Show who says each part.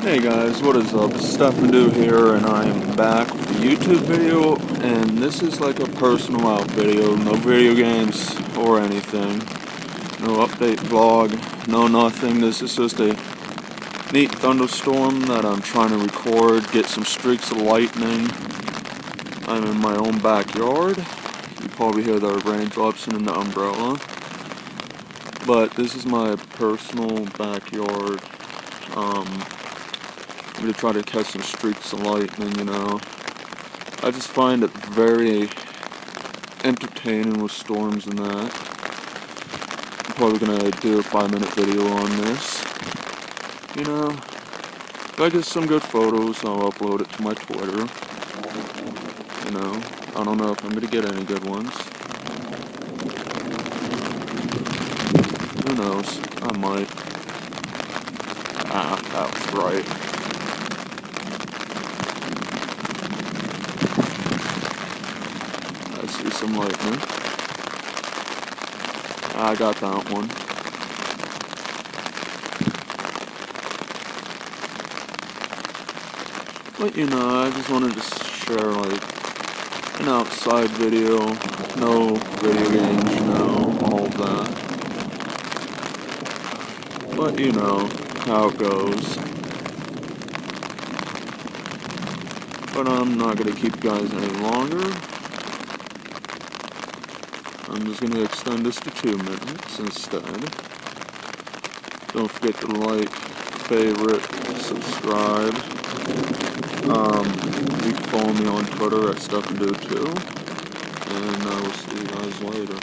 Speaker 1: Hey guys, what is up? It's Stefan here, and I am back with a YouTube video, and this is like a personal out video, no video games or anything, no update vlog, no nothing. This is just a neat thunderstorm that I'm trying to record, get some streaks of lightning. I'm in my own backyard. You probably hear the raindrops in the umbrella, but this is my personal backyard. I'm going to try to catch some streaks of lightning, you know. I just find it very entertaining with storms and that. I'm probably going to do a 5-minute video on this. You know, if I get some good photos, I'll upload it to my Twitter. You know, I don't know if I'm going to get any good ones. Who knows? I might. That's right. I see some lightning. I got that one. But you know, I just wanted to share like an outside video, no video games, you know, all of that. But you know how it goes. But I'm not going to keep you guys any longer. I'm just going to extend this to 2 minutes instead. Don't forget to like, favorite, subscribe. You can follow me on Twitter at StephanDude2. And I will see you guys later.